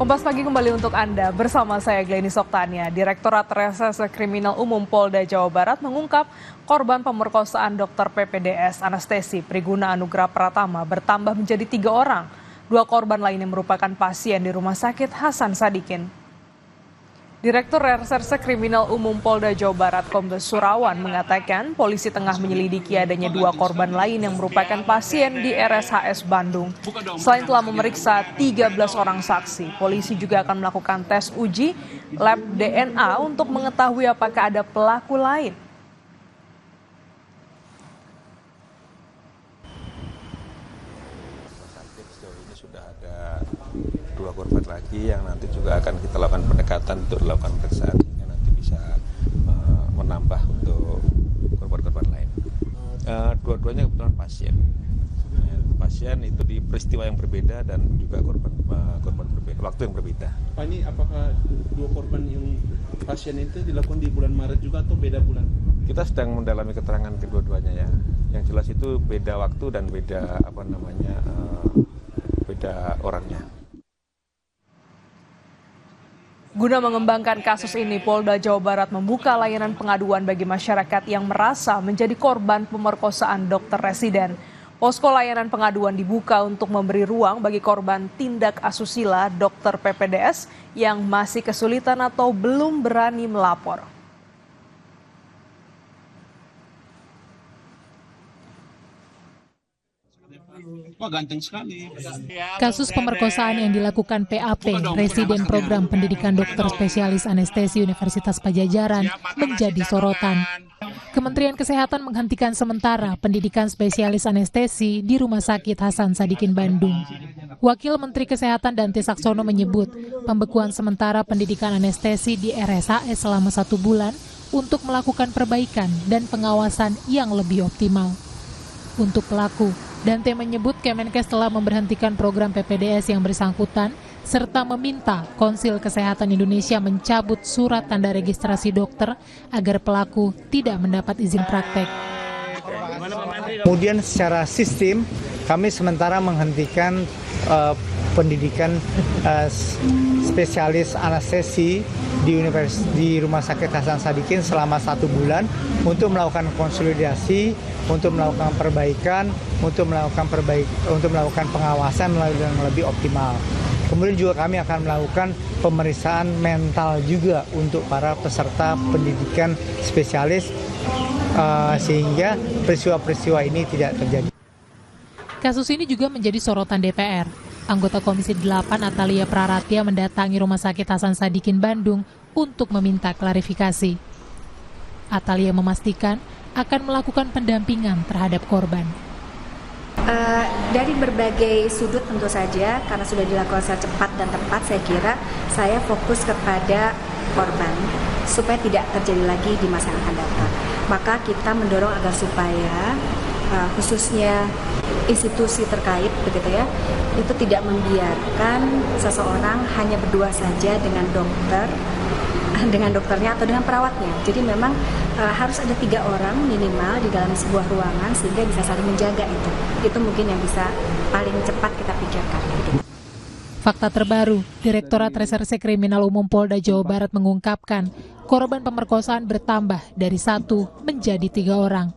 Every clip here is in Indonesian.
Kompas Pagi kembali untuk Anda, bersama saya Glenny Soktania. Direktorat Reserse Kriminal Umum Polda Jawa Barat mengungkap korban pemerkosaan Dr. PPDS Anestesi Priguna Anugrah Pratama bertambah menjadi 3 orang. 2 korban lainnya merupakan pasien di Rumah Sakit Hasan Sadikin. Direktur Reserse Kriminal Umum Polda Jawa Barat Kombes Surawan mengatakan polisi tengah menyelidiki adanya 2 korban lain yang merupakan pasien di RSHS Bandung. Selain telah memeriksa 13 orang saksi, polisi juga akan melakukan tes uji lab DNA untuk mengetahui apakah ada pelaku lain. Sudah ada 2 korban lagi yang nanti juga akan kita lakukan pendekatan untuk dilakukan pemeriksaan sehingga nanti bisa menambah untuk korban-korban lain. Dua-duanya kebetulan pasien. Pasien itu di peristiwa yang berbeda dan juga korban berbeda, waktu yang berbeda. Pak, ini apakah 2 korban yang pasien itu dilakukan di bulan Maret juga atau beda bulan? Kita sedang mendalami keterangan kedua-duanya ya. Yang jelas itu beda waktu dan beda beda orangnya. Guna mengembangkan kasus ini, Polda Jawa Barat membuka layanan pengaduan bagi masyarakat yang merasa menjadi korban pemerkosaan dokter residen. Posko layanan pengaduan dibuka untuk memberi ruang bagi korban tindak asusila dokter PPDS yang masih kesulitan atau belum berani melapor. Wah, ganteng sekali. Kasus pemerkosaan yang dilakukan PAP, Residen Program Pendidikan Dokter Spesialis Anestesi Universitas Padjadjaran, menjadi sorotan. Kementerian Kesehatan menghentikan sementara pendidikan spesialis anestesi di Rumah Sakit Hasan Sadikin Bandung. Wakil Menteri Kesehatan Dante Saxono menyebut pembekuan sementara pendidikan anestesi di RSHS selama 1 bulan untuk melakukan perbaikan dan pengawasan yang lebih optimal. Untuk pelaku, Dante menyebut Kemenkes telah memberhentikan program PPDS yang bersangkutan serta meminta Konsil Kesehatan Indonesia mencabut surat tanda registrasi dokter agar pelaku tidak mendapat izin praktek. Kemudian secara sistem kami sementara menghentikan pendidikan spesialis anestesi di Rumah Sakit Hasan Sadikin selama 1 bulan untuk melakukan konsolidasi, untuk melakukan perbaikan, untuk melakukan pengawasan yang lebih optimal. Kemudian juga kami akan melakukan pemeriksaan mental juga untuk para peserta pendidikan spesialis sehingga peristiwa-peristiwa ini tidak terjadi. Kasus ini juga menjadi sorotan DPR. Anggota Komisi 8 Atalia Praratia mendatangi Rumah Sakit Hasan Sadikin Bandung untuk meminta klarifikasi. Atalia memastikan akan melakukan pendampingan terhadap korban. Dari berbagai sudut tentu saja, karena sudah dilakukan secara cepat dan tepat, saya kira saya fokus kepada korban supaya tidak terjadi lagi di masa yang akan datang. Maka kita mendorong agar supaya khususnya institusi terkait begitu ya, itu tidak membiarkan seseorang hanya berdua saja dengan dokternya atau dengan perawatnya. Jadi memang harus ada 3 orang minimal di dalam sebuah ruangan sehingga bisa saling menjaga itu. Itu mungkin yang bisa paling cepat kita pikirkan. Fakta terbaru, Direktorat Reserse Kriminal Umum Polda Jawa Barat mengungkapkan korban pemerkosaan bertambah dari 1 menjadi 3 orang.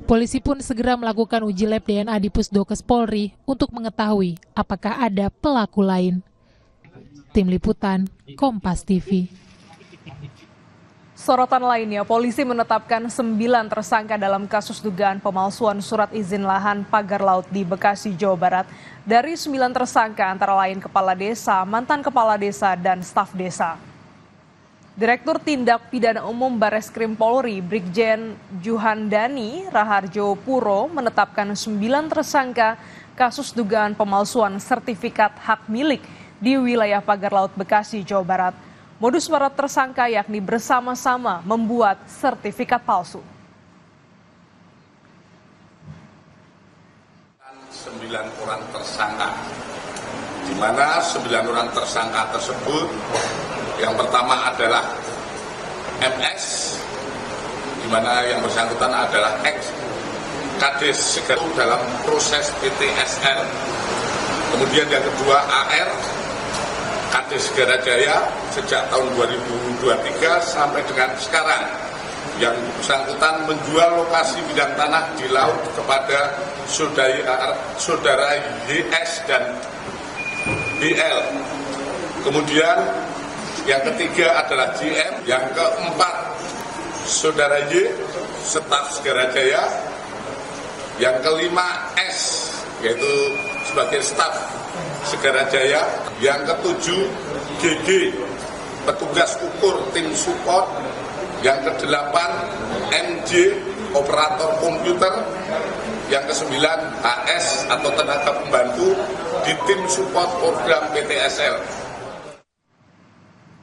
Polisi pun segera melakukan uji lab DNA di Pusdokes Polri untuk mengetahui apakah ada pelaku lain. Tim Liputan, Kompas TV. Sorotan lainnya, polisi menetapkan 9 tersangka dalam kasus dugaan pemalsuan surat izin lahan pagar laut di Bekasi, Jawa Barat. Dari 9 tersangka antara lain kepala desa, mantan kepala desa, dan staf desa. Direktur Tindak Pidana Umum Bareskrim Polri, Brigjen Juhandani Raharjo Puro menetapkan 9 tersangka kasus dugaan pemalsuan sertifikat hak milik di wilayah pagar laut Bekasi, Jawa Barat. Modus para tersangka yakni bersama-sama membuat sertifikat palsu. 9 orang tersangka, di mana 9 orang tersangka tersebut yang pertama adalah MS, di mana yang bersangkutan adalah ex Kades dalam proses PTSL. Kemudian yang kedua AR, AD Segara Jaya sejak tahun 2023 sampai dengan sekarang, yang bersangkutan menjual lokasi bidang tanah di laut kepada saudara YS dan BL. Kemudian yang ketiga adalah JM, yang keempat saudara Y, staf Segara Jaya, yang kelima S, yaitu sebagai staf Segara Jaya, yang ketujuh GG, petugas ukur tim support, yang kedelapan MJ, operator komputer, yang kesembilan HS atau tenaga pembantu di tim support program PTSL.